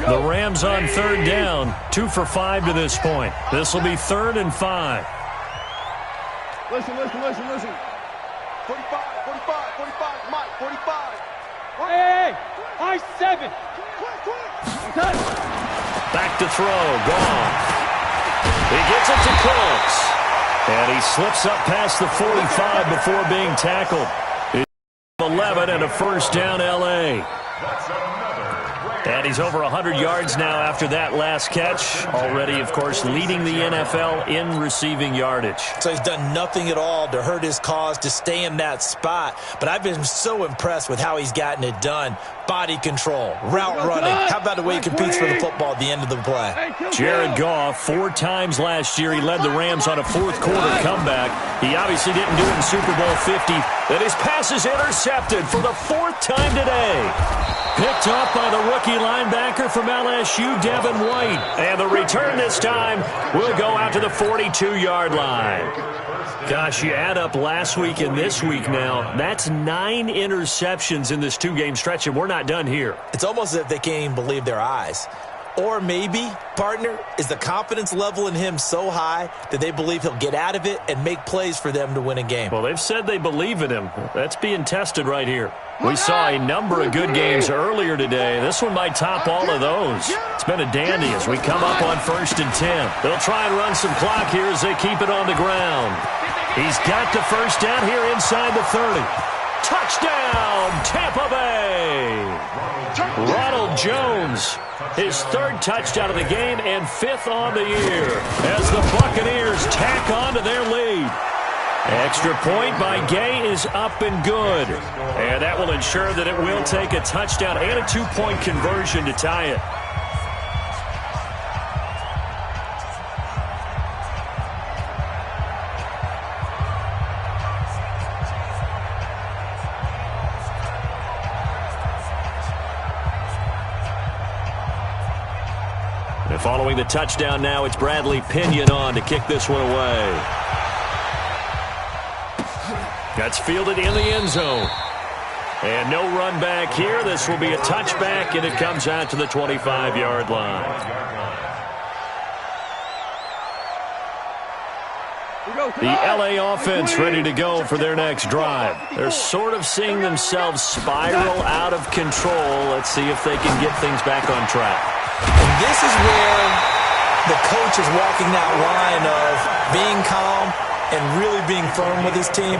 The Rams on 3rd down, 2 for 5 to this point. This will be 3rd and 5. Listen. 45, Mike, 45. Hey, high 7. Back to throw, gone. He gets it to Cooks. And he slips up past the 45 before being tackled. It's 11 and a 1st down, L.A. And he's over 100 yards now after that last catch. Already, of course, leading the NFL in receiving yardage. So he's done nothing at all to hurt his cause, to stay in that spot. But I've been so impressed with how he's gotten it done. Body control, route running. How about the way he competes for the football at the end of the play? Jared Goff, 4 times last year, he led the Rams on a 4th quarter comeback. He obviously didn't do it in Super Bowl 50. Then his pass is intercepted for the 4th time today. Picked up by the rookie linebacker from LSU, Devin White. And the return this time will go out to the 42-yard line. Gosh, you add up last week and this week now, that's 9 interceptions in this 2-game stretch, and we're not done here. It's almost as if they can't even believe their eyes. Or maybe, partner, is the confidence level in him so high that they believe he'll get out of it and make plays for them to win a game? Well, they've said they believe in him. That's being tested right here. We saw a number of good games earlier today. This one might top all of those. It's been a dandy as we come up on 1st and 10. They'll try and run some clock here as they keep it on the ground. He's got the first down here inside the 30. Touchdown, Tampa Bay! Ronald Jones, his 3rd touchdown of the game and 5th on the year as the Buccaneers tack on to their lead. Extra point by Gay is up and good. And that will ensure that it will take a touchdown and a 2-point conversion to tie it. And following the touchdown now, it's Bradley Pinion on to kick this one away. That's fielded in the end zone. And no run back here. This will be a touchback, and it comes out to the 25-yard line. The LA offense ready to go for their next drive. They're sort of seeing themselves spiral out of control. Let's see if they can get things back on track. And this is where the coach is walking that line of being calm and really being firm with his team.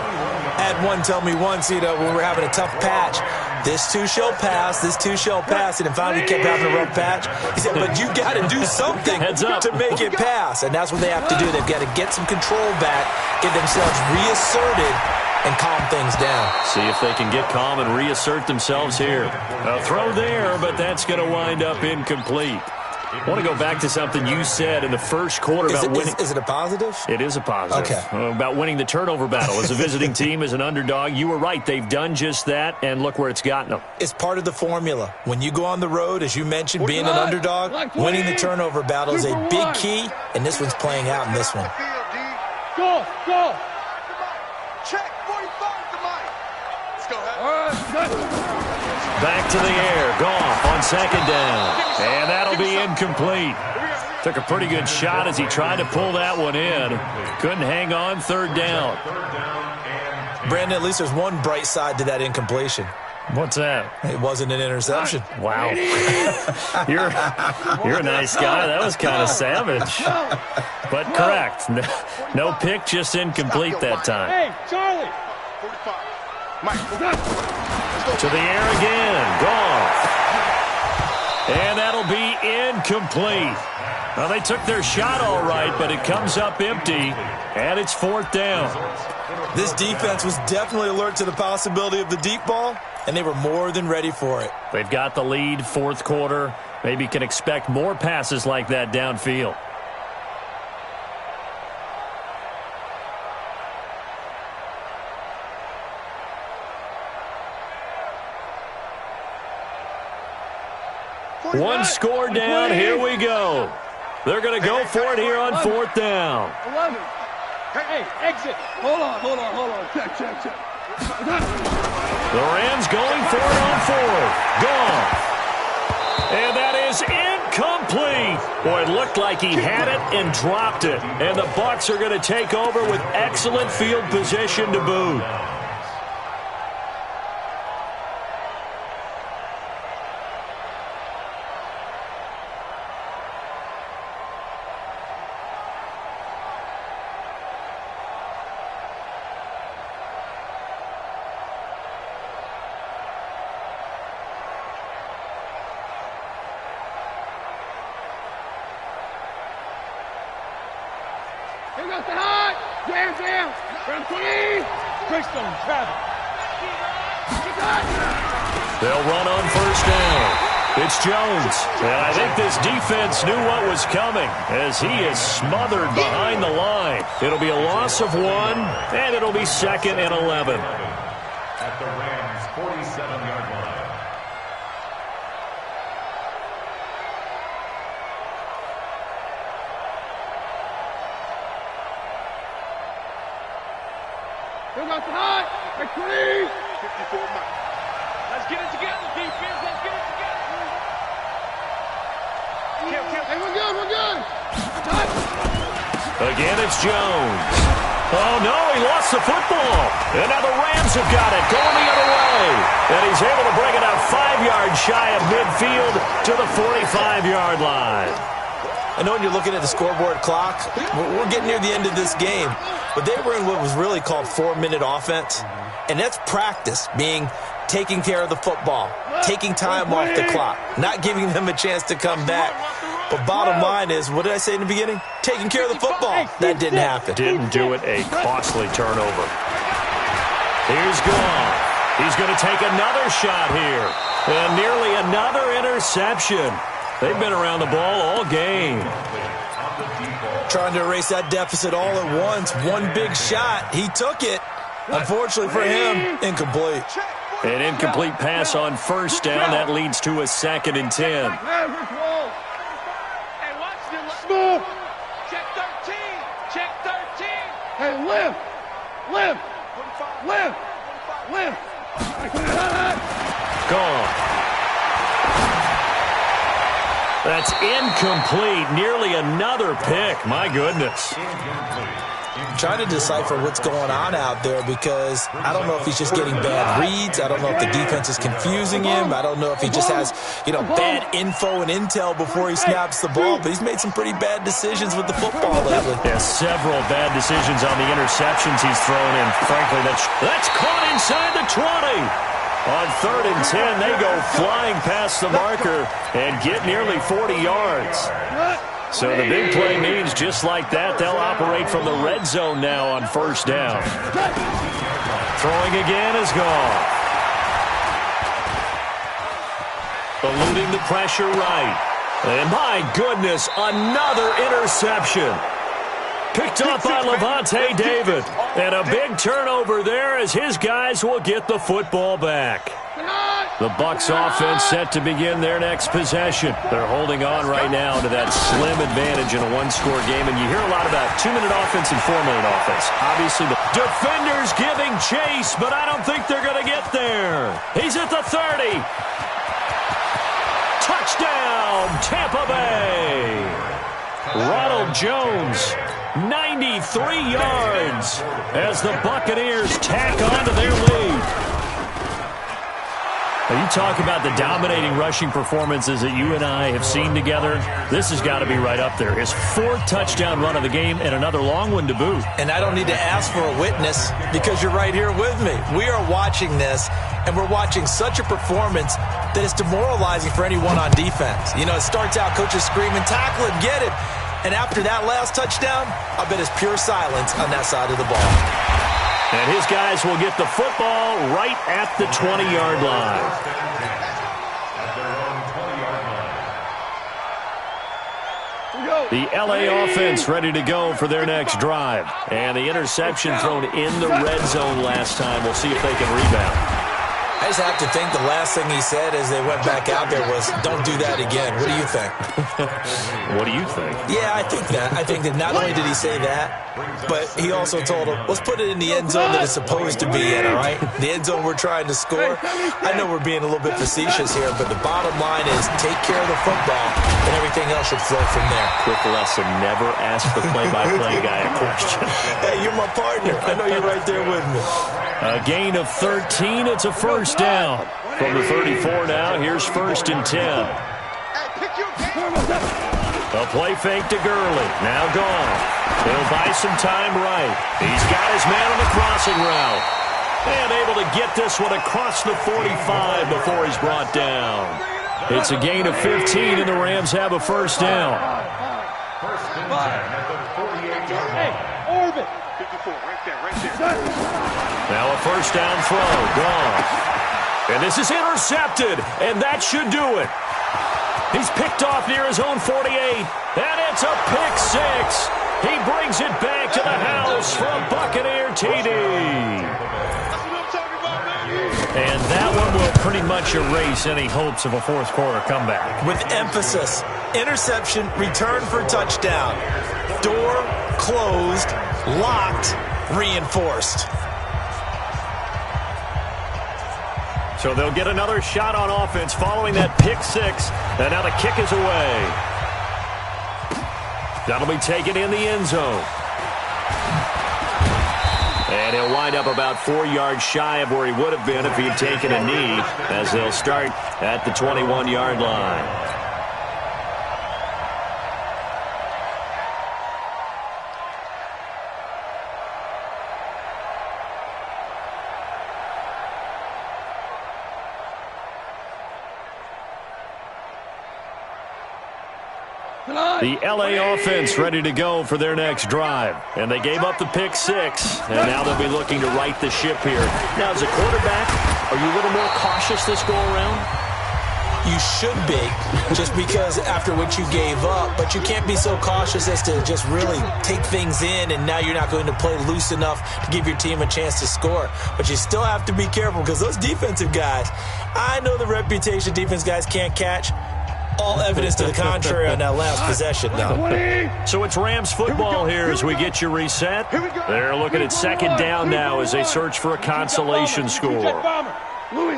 I had one tell me once, when we were having a tough patch, this too shall pass, this too shall pass, and then finally kept having a rough patch. He said, but you got to do something to make it pass, and that's what they have to do. They've got to get some control back, get themselves reasserted, and calm things down. See if they can get calm and reassert themselves here. A throw there, but that's going to wind up incomplete. I want to go back to something you said in the first quarter about winning. Is it a positive? It is a positive. Okay. About winning the turnover battle as a visiting team, as an underdog. You were right. They've done just that, and look where it's gotten them. It's part of the formula. When you go on the road, as you mentioned, being an underdog, winning the turnover battle is a big key, and this one's playing out in this one. Go! Check 45 to Mike. Let's go ahead. Back to the air. Goff on 2nd down. And that'll be incomplete. Took a pretty good shot as he tried to pull that one in. Couldn't hang on. 3rd down. Brandon, at least there's one bright side to that incompletion. What's that? It wasn't an interception. Wow. You're a nice guy. That was kind of savage. But correct. No pick, just incomplete that time. Hey, Charlie! 45. Mike, to the air again. Goff. And that'll be incomplete. Well, they took their shot all right, but it comes up empty, and it's 4th down. This defense was definitely alert to the possibility of the deep ball, and they were more than ready for it. They've got the lead, 4th quarter. Maybe can expect more passes like that downfield. One score down. Here we go. They're going to go for it here on 4th down. 11. Hey, exit. Hold on. Check. The Rams going for it on 4th. Gone. And that is incomplete. Boy, it looked like he had it and dropped it. And the Bucs are going to take over with excellent field position to boot. Here goes the high. Jam. From 20. Greystone, travel. They'll run on 1st down. It's Jones. And I think this defense knew what was coming as he is smothered behind the line. It'll be a loss of 1, and it'll be 2nd and 11. At the Rams' 47-yard line. Here goes the high. At 3. 54 Mike. Let's get it together, defense. Let's get it together. Hey, we're good. Again, it's Jones. Oh, no, he lost the football. And now the Rams have got it, going the other way. And he's able to bring it out 5 yards shy of midfield to the 45-yard line. I know when you're looking at the scoreboard clock, we're getting near the end of this game. But they were in what was really called 4-minute offense. And that's practice, being taking care of the football, taking time off the clock, not giving them a chance to come back. But bottom line is, what did I say in the beginning? Taking care of the football. That didn't happen. Didn't do it. A costly turnover. Here's Goff. He's going to take another shot here. And nearly another interception. They've been around the ball all game. Trying to erase that deficit all at once. One big shot. He took it. Unfortunately for him, incomplete. An incomplete pass on first down. That leads to a 2nd and 10. Smooth. Check 13. Check 13. Hey, lift. Gone. That's incomplete. Nearly another pick. My goodness. Trying to decipher what's going on out there because I don't know if he's just getting bad reads. I don't know if the defense is confusing him. I don't know if he just has, bad info and intel before he snaps the ball. But he's made some pretty bad decisions with the football lately. Yeah, several bad decisions on the interceptions he's thrown in. Frankly, that's caught inside the 20. On 3rd and 10, they go flying past the marker and get nearly 40 yards. So the big play means just like that, they'll operate from the red zone now on first down. Throwing again is gone. Eluding the pressure right. And my goodness, another interception. Picked up by Levante David. And a big turnover there as his guys will get the football back. The Bucs offense set to begin their next possession. They're holding on right now to that slim advantage in a one-score game. And you hear a lot about 2-minute offense and 4-minute offense. Obviously, the defenders giving chase, but I don't think they're going to get there. He's at the 30. Touchdown, Tampa Bay. Ronald Jones, 93 yards as the Buccaneers tack on to their lead. Now, you talk about the dominating rushing performances that you and I have seen together. This has got to be right up there. His 4th touchdown run of the game and another long one to boot. And I don't need to ask for a witness because you're right here with me. We are watching this, and we're watching such a performance that it's demoralizing for anyone on defense. It starts out, coaches screaming, tackle him, get him. And after that last touchdown, I bet it's pure silence on that side of the ball. And his guys will get the football right at the 20-yard line. The LA offense ready to go for their next drive. And the interception thrown in the red zone last time. We'll see if they can rebound. I just have to think the last thing he said as they went back out there was, don't do that again. What do you think? What do you think? Yeah, I think that. I think that not only did he say that, but he also told him, let's put it in the end zone that it's supposed to be in, all right? The end zone we're trying to score. I know we're being a little bit facetious here, but the bottom line is take care of the football, and everything else should flow from there. Quick lesson, never ask the play-by-play guy a question. Hey, you're my partner. I know you're right there with me. A gain of 13. It's a first down. From the 34 now, here's 1st and 10. A play fake to Gurley. Now gone. He'll buy some time right. He's got his man on the crossing route. And able to get this one across the 45 before he's brought down. It's a gain of 15, and the Rams have a first down. First and 10 at the 48-yard line. Orbit. 54, right there. Now a first down throw. Gone. And this is intercepted, and that should do it. He's picked off near his own 48, and it's a pick 6. He brings it back to the house for a Buccaneer TD. And that one will pretty much erase any hopes of a fourth-quarter comeback. With emphasis, interception, return for touchdown. Door closed, locked, reinforced. So they'll get another shot on offense following that pick 6. And now the kick is away. That'll be taken in the end zone. And he'll wind up about 4 yards shy of where he would have been if he had taken a knee, as they'll start at the 21-yard line. The LA offense ready to go for their next drive. And they gave up the pick 6, and now they'll be looking to right the ship here. Now, as a quarterback, are you a little more cautious this go-around? You should be, just because after what you gave up. But you can't be so cautious as to just really take things in, and now you're not going to play loose enough to give your team a chance to score. But you still have to be careful, because those defensive guys, I know the reputation defense guys can't catch. All evidence to the contrary on that last possession, though. So it's Rams football here as we get you reset. They're looking at second down now as they search for a consolation score. Louis.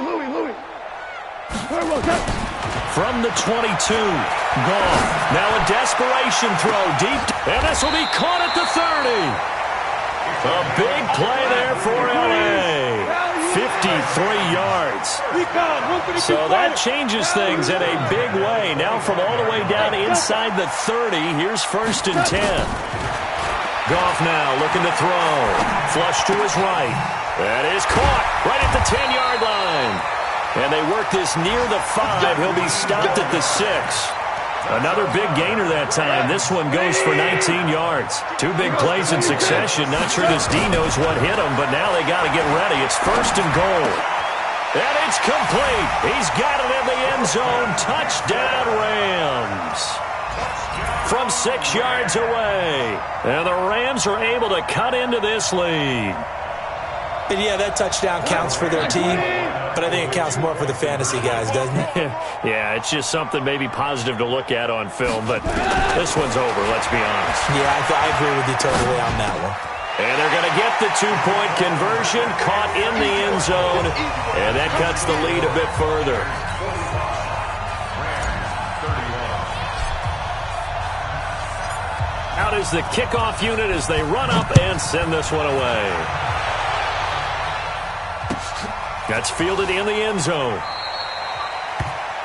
From the 22, gone. Now a desperation throw deep, and this will be caught at the 30. A big play there for LA. 53 yards. So that changes things in a big way. Now from all the way down inside the 30, here's 1st and 10. Goff now looking to throw. Flush to his right. That is caught right at the 10-yard line. And they work this near the 5. He'll be stopped at the 6. Another big gainer that time. This one goes for 19 yards. 2 big plays in succession. Not sure this D knows what hit him, but now they got to get ready. It's 1st and goal. And it's complete. He's got it in the end zone. Touchdown, Rams. From 6 yards away. And the Rams are able to cut into this lead. And yeah, that touchdown counts for their team, but I think it counts more for the fantasy guys, doesn't it? Yeah, it's just something maybe positive to look at on film, but this one's over, let's be honest. Yeah, I agree with you totally on that one. And they're going to get the 2-point conversion, caught in the end zone, and that cuts the lead a bit further. Out is the kickoff unit as they run up and send this one away. That's fielded in the end zone.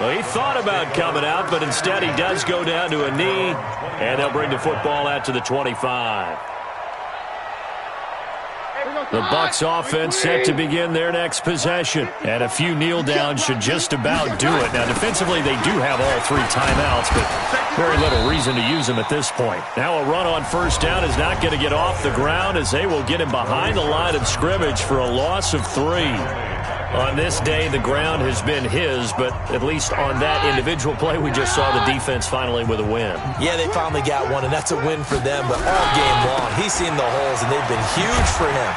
Well, he thought about coming out, but instead he does go down to a knee, and they'll bring the football out to the 25. The Bucs offense set to begin their next possession, and a few kneel downs should just about do it. Now, defensively, they do have all 3 timeouts, but very little reason to use them at this point. Now a run on 1st down is not going to get off the ground, as they will get him behind the line of scrimmage for a loss of 3. On this day, the ground has been his, but at least on that individual play, we just saw the defense finally with a win. Yeah, they finally got one, and that's a win for them, but all game long, he's seen the holes, and they've been huge for him.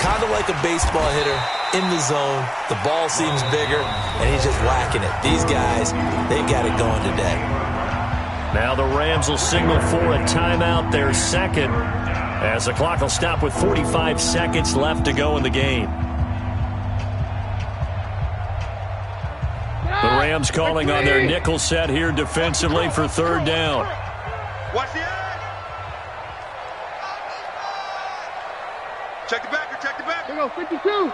Kind of like a baseball hitter in the zone. The ball seems bigger, and he's just whacking it. These guys, they've got it going today. Now the Rams will signal for a timeout, their second, as the clock will stop with 45 seconds left to go in the game. The Rams calling on their nickel set here defensively for 3rd down. Watch the edge. Check the backer, check the backer. Here we go, 52.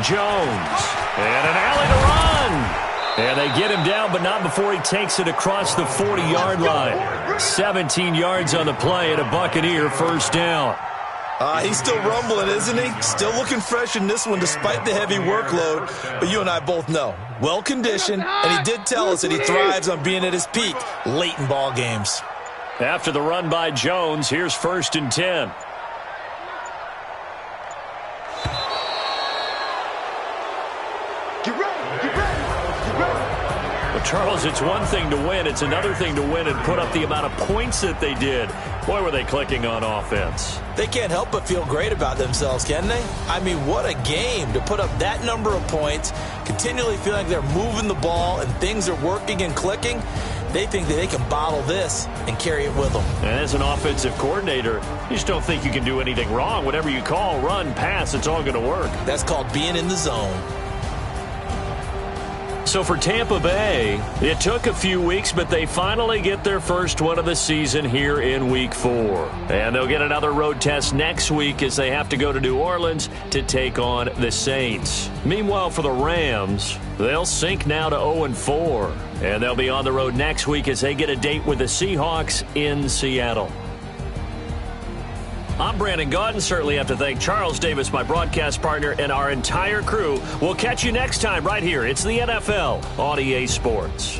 Jones. And an alley to run. And they get him down, but not before he takes it across the 40-yard line. 17 yards on the play and a Buccaneer 1st down. He's still rumbling, isn't he? Still looking fresh in this one despite the heavy workload. But you and I both know, well-conditioned, and he did tell us that he thrives on being at his peak late in ball games. After the run by Jones, here's 1st and 10. Well, Charles, it's one thing to win. It's another thing to win and put up the amount of points that they did. Boy, were they clicking on offense. They can't help but feel great about themselves, can they? I mean, what a game to put up that number of points, continually feeling like they're moving the ball and things are working and clicking. They think that they can bottle this and carry it with them. And as an offensive coordinator, you just don't think you can do anything wrong. Whatever you call, run, pass, it's all going to work. That's called being in the zone. So for Tampa Bay, it took a few weeks, but they finally get their first one of the season here in Week 4. And they'll get another road test next week as they have to go to New Orleans to take on the Saints. Meanwhile, for the Rams, they'll sink now to 0-4. And they'll be on the road next week as they get a date with the Seahawks in Seattle. I'm Brandon Gaudin. Certainly have to thank Charles Davis, my broadcast partner, and our entire crew. We'll catch you next time right here. It's the NFL on EA Sports.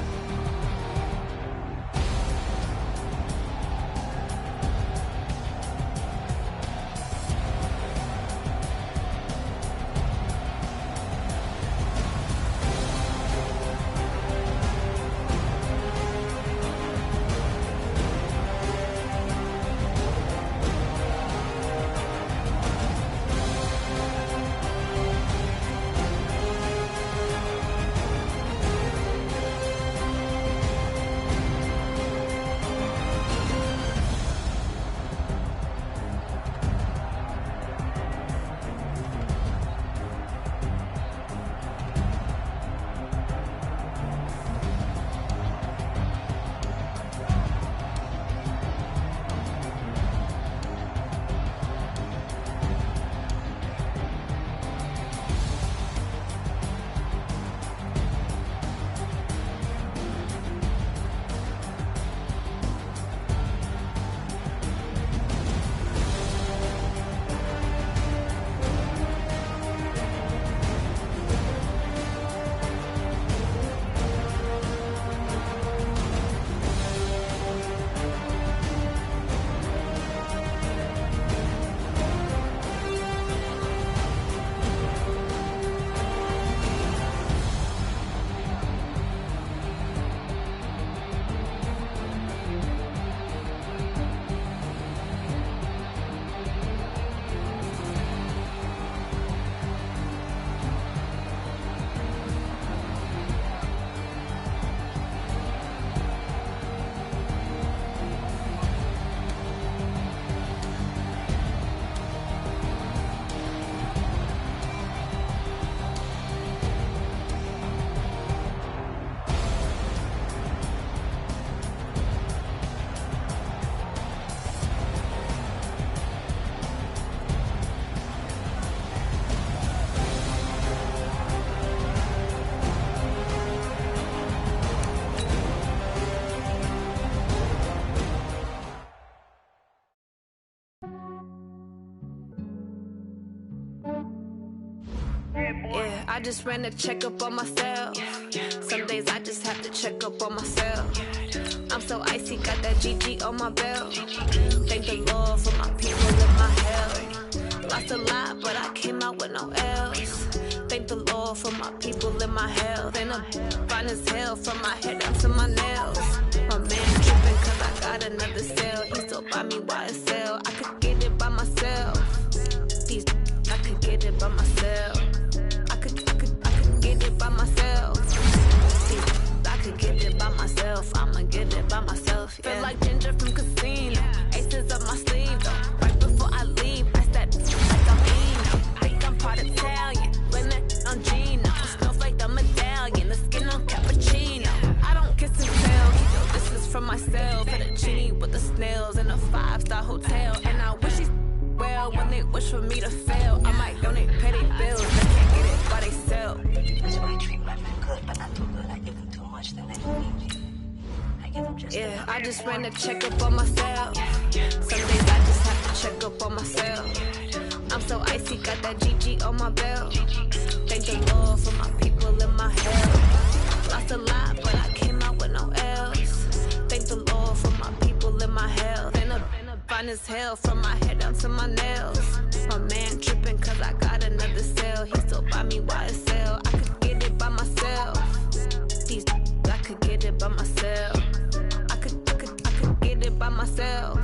Yeah, I just ran a checkup on myself. Some days I just have to check up on myself. I'm so icy, got that GG on my belt. Thank the Lord for my people and my health. Lost a lot, but I came out with no L's. Thank the Lord for my people and my health. And I'm fine as hell from my head down to my nails. My man tripping cause I got another sale. He still buy me YSL. I could get it by myself. I could get it by myself. I could get it by myself. I could get it by myself. I'ma get it by myself. Yeah. Feel like Ginger from Casino. Aces up my sleeve though. Right before I leave, I said like I'm Eno. Think I'm part Italian. Blame that on Gino. Snowflake the medallion. The skin on cappuccino. I don't kiss and tell. Yo, this is from myself. At a genie with the snails in a 5-star hotel. And I wish he's well when they wish for me to fail. I might donate petty bills. They can't get it while they sell. That's why I treat my men good, but not too good. I give them too much, then they don't need me. I give them just yeah, I just ran a checkup on myself. Some days I just have to check up on myself. I'm so icy, got that GG on my belt. Thank the Lord for my people and my health. Lost a lot, but I came out with no L's. Thank the Lord for my people and my health. And I'm fine as hell from my head down to my nails. My man tripping cause I got another sale. He still buy me YSL. I could get it by myself. I could get it by myself. I could get it by myself.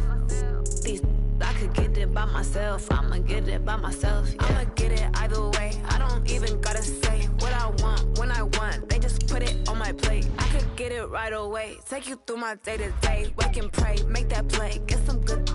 I could get it by myself. I'ma get it by myself. Yeah. I'ma get it either way. I don't even gotta say what I want when I want. They just put it on my plate. I could get it right away. Take you through my day to day. Wake and pray, make that play. Get some good